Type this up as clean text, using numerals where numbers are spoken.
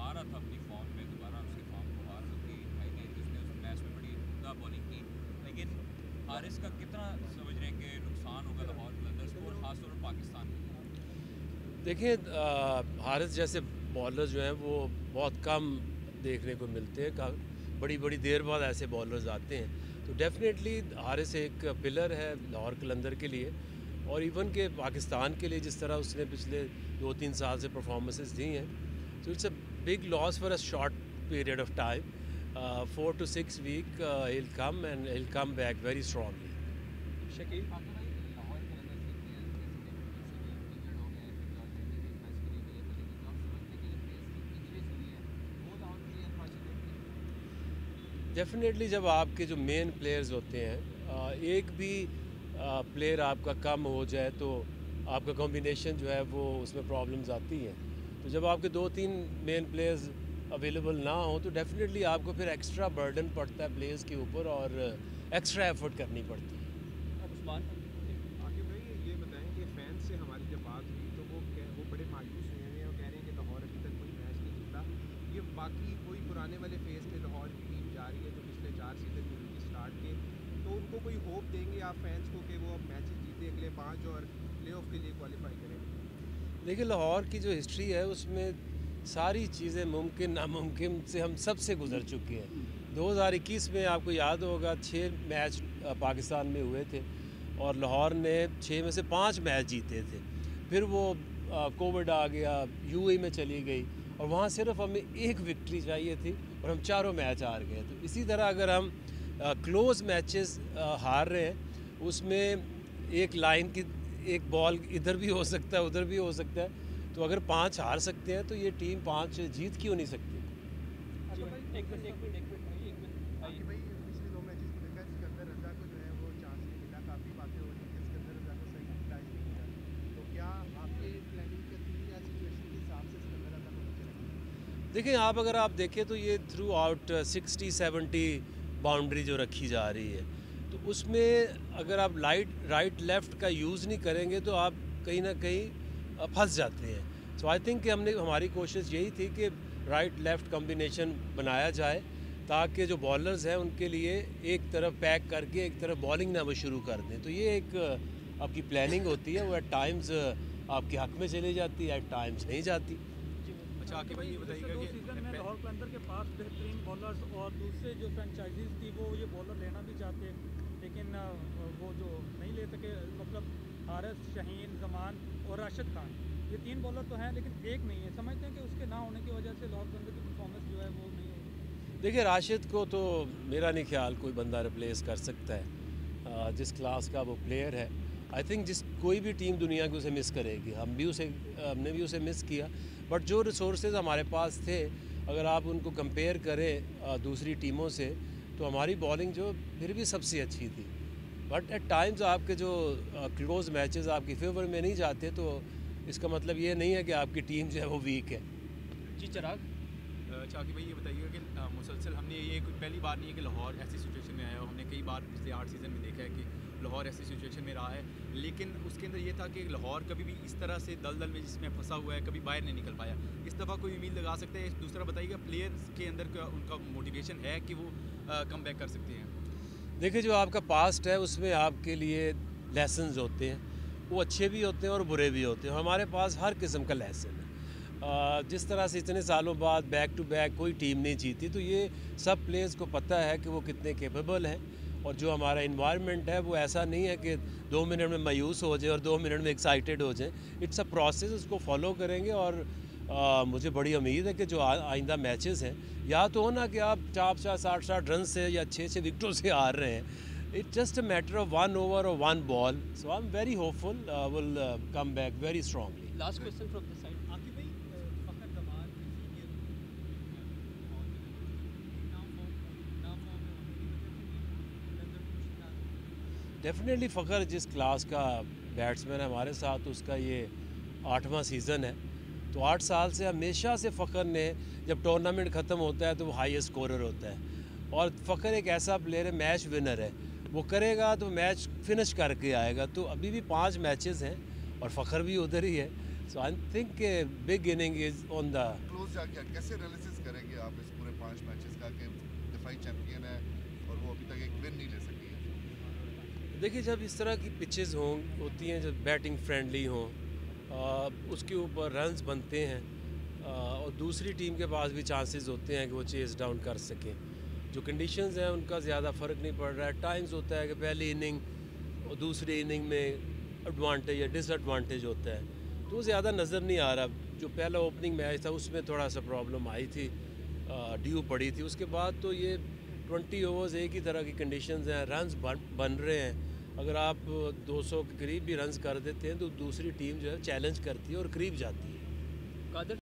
आ रहा था अपनी फॉर्म में दोबारा, उसकी फॉर्म को हार होती दिखाई दी जिसने उस मैच में बड़ी उम्दा बॉलिंग की, लेकिन हारिस का कितना समझ रहे हैं कि नुकसान होगा लाहौर कलंदर्स को और ख़ासतौर पर पाकिस्तान के लिए? देखिए हारिस जैसे बॉलर जो हैं वो बहुत कम देखने को मिलते हैं। बड़ी बड़ी देर बाद ऐसे बॉलर्स आते हैं, तो डेफिनेटली हारिस एक पिलर है लाहौर कलंदर के लिए और इवन के पाकिस्तान के लिए, जिस तरह उसने पिछले 2-3 साल से परफॉर्मेंसेस दी हैं। तो it's a big loss for a short period of time, 4 to 6 week he'll come and he'll come back very strongly. Shakeel. आगे भाई लाहौर कलंदर्स के प्लेयर्स जैसे कि अब्दुल सलीम इंजर्ड हो गए, फिर जॉर्जेंटी भी एक मैच के लिए अवेलेबल है, तो आप समझते हैं कि ये प्लेयर्स की इंजरीज हुई है वो लाहौर के लिए अनफॉर्चुनेट थी? डेफिनेटली जब आपके जो मेन प्लेयर्स होते हैं, एक भी प्लेयर आपका कम हो जाए तो आपका कॉम्बिनेशन जो है वो उसमें प्रॉब्लम्स आती हैं। तो जब आपके 2-3 मेन प्लेयर्स अवेलेबल ना हो तो डेफिनेटली आपको फिर एक्स्ट्रा बर्डन पड़ता है प्लेयर्स के ऊपर और एक्स्ट्रा एफर्ट करनी पड़ती है। अब उस्मान। आकिब भाई ये बताएं कि फैंस से हमारी जब बात हुई तो वो बड़े मायूस हुए हैं और कह रहे हैं कि लाहौर अभी तक कोई मैच नहीं जीता। ये बाकी कोई पुराने वाले फेज़ में लाहौर की टीम जा रही है जो पिछले 4 सीज़न में उनकी स्टार्ट के, तो उनको कोई होप देंगे आप फैंस को कि वो अब मैचेस जीते अगले 5 और प्लेऑफ के लिए क्वालिफाई करें? देखिए लाहौर की जो हिस्ट्री है उसमें सारी चीज़ें मुमकिन नामुमकिन से हम सब से गुजर चुके हैं। 2021 में आपको याद होगा 6 मैच पाकिस्तान में हुए थे और लाहौर ने 6 में से 5 मैच जीते थे। फिर वो कोविड आ गया, यूएई में चली गई और वहाँ सिर्फ हमें एक विक्ट्री चाहिए थी और हम चारों मैच हार गए। तो इसी तरह अगर हम क्लोज़ मैचेस हार रहे हैं, उसमें एक लाइन की एक बॉल इधर भी हो सकता है उधर भी हो सकता है, तो अगर 5 हार सकते हैं तो ये टीम 5 जीत क्यों नहीं सकती? जी भाई, एक मिनट भाई, एक मिनट आकिब भाई। भाई पिछले 2 मैचेस को देखा, सिकंदर रजा को जो है वो चांस नहीं मिला, काफ़ी बातें हो रही हैं कि सिकंदर रजा को सही यूटिलाइज नहीं किया, तो क्या आपके प्लानिंग के थ्रू या सिचुएशन के हिसाब से सिकंदर रजा को नीचे रखेंगे? देखिए आप अगर आप देखें तो ये थ्रू आउट 60-70 बाउंड्री जो रखी जा रही है, तो उसमें अगर आप राइट लेफ़्ट का यूज़ नहीं करेंगे तो आप कहीं ना कहीं फंस जाते हैं। सो आई थिंक कि हमारी कोशिश यही थी कि राइट लेफ़्ट कॉम्बिनेशन बनाया जाए ताकि जो बॉलर्स हैं उनके लिए एक तरफ पैक करके एक तरफ बॉलिंग ना वो शुरू कर दें। तो ये एक आपकी प्लानिंग होती है, वो एट टाइम्स आपके हक में चली जाती है, एट टाइम्स नहीं जाती। अच्छा आकिब भाई ये बताइएगा पिछले 2 कि सीज़न में लाहौर कलंदर के पास बेहतरीन बॉलर्स और दूसरे जो फ्रेंचाइजीज थी वो ये बॉलर लेना भी चाहते, लेकिन वो जो नहीं ले सके, मतलब हारिस, शाहीन, जमान और राशिद खान, ये 3 बॉलर तो हैं लेकिन एक नहीं है। समझते हैं कि उसके ना होने की वजह से लाहौर कलंदर की परफॉर्मेंस जो है वो नहीं होगी? देखिए राशिद को तो मेरा नहीं ख्याल कोई बंदा रिप्लेस कर सकता है, जिस क्लास का वो प्लेयर है। आई थिंक जिस कोई भी टीम दुनिया की उसे मिस करेगी, हमने भी उसे मिस किया, बट जो रिसोर्सेज हमारे पास थे अगर आप उनको कंपेयर करें दूसरी टीमों से तो हमारी बॉलिंग जो फिर भी सबसे अच्छी थी। बट एट टाइम्स आपके जो क्लोज मैचेस आपकी फेवर में नहीं जाते तो इसका मतलब ये नहीं है कि आपकी टीम जो है वो वीक है। जी चिराग। अच्छा आकिब भाई ये बताइएगा कि मुसलसल हमने ये कोई पहली बार नहीं है कि लाहौर ऐसी सिचुएशन में आया हो। हमने कई बार पिछले 8 सीज़न में देखा है कि लाहौर ऐसी सिचुएशन में रहा है, लेकिन उसके अंदर ये था कि लाहौर कभी भी इस तरह से दलदल में जिसमें फंसा हुआ है कभी बाहर नहीं निकल पाया। इस दफ़ा कोई उम्मीद लगा सकते हैं? दूसरा बताइएगा प्लेयर्स के अंदर का उनका मोटिवेशन है कि वो कम बैक कर सकते हैं? देखिए जो आपका पास्ट है उसमें आपके लिए लेसन्स होते हैं, वो अच्छे भी होते हैं और बुरे भी होते हैं। हमारे पास हर किस्म का लेसन है। जिस तरह से इतने सालों बाद बैक टू बैक कोई टीम नहीं जीती, तो ये सब प्लेयर्स को पता है कि वो कितने कैपेबल हैं और जो हमारा इन्वायरमेंट है वो ऐसा नहीं है कि 2 मिनट में मायूस हो जाए और 2 मिनट में एक्साइटेड हो जाए। इट्स अ प्रोसेस, उसको फॉलो करेंगे और मुझे बड़ी उम्मीद है कि जो आइंदा मैचेस हैं, या तो हो ना कि आप 4-60 रन से या 6 विकेटों से हार रहे हैं, it's just a matter of 1 over और 1 ball. So I am very hopeful will come back very strongly. Last question from this side. Aqib भाई फ़खर जमान सीनियर और ना फॉर्म में होने की वजह से भी कलंदर को मुश्किल आ रही है? डेफिनेटली फ़खर जिस क्लास का बैट्समैन है हमारे साथ, उसका ये 8वां सीज़न है। तो 8 साल से हमेशा से फ़खर ने, जब टूर्नामेंट ख़त्म होता है तो वो हाईएस्ट स्कोरर होता है और फ़खर एक ऐसा प्लेयर है, मैच विनर है। वो करेगा तो मैच फिनिश करके आएगा। तो अभी भी 5 मैचेस हैं और फ़खर भी उधर ही है। So I think big inning is on the close जाके कैसे एनालिसिस करेंगे आप इस पूरे 5 मैचेस का कि डिफाई चैंपियन है और वो अभी तक एक विन नहीं ले सकी है? देखिए, जब इस तरह की पिचेस होती हैं, जब बैटिंग फ्रेंडली हों, उसके ऊपर रन्स बनते हैं, और दूसरी टीम के पास भी चांसेस होते हैं कि वो चेस डाउन कर सकें। जो कंडीशंस हैं उनका ज़्यादा फ़र्क नहीं पड़ रहा है। टाइम्स होता है कि पहली इनिंग और दूसरी इनिंग में एडवांटेज या डिसएडवांटेज होता है, तो वो ज़्यादा नज़र नहीं आ रहा। जो पहला ओपनिंग मैच था उसमें थोड़ा सा प्रॉब्लम आई थी, ड्यू पड़ी थी। उसके बाद तो ये 20 ओवर्स एक ही तरह की कंडीशंस हैं, रन्स बन रहे हैं। अगर आप 200 के करीब भी रन्स कर देते हैं तो दूसरी टीम जो है चैलेंज करती है और करीब जाती है। कादर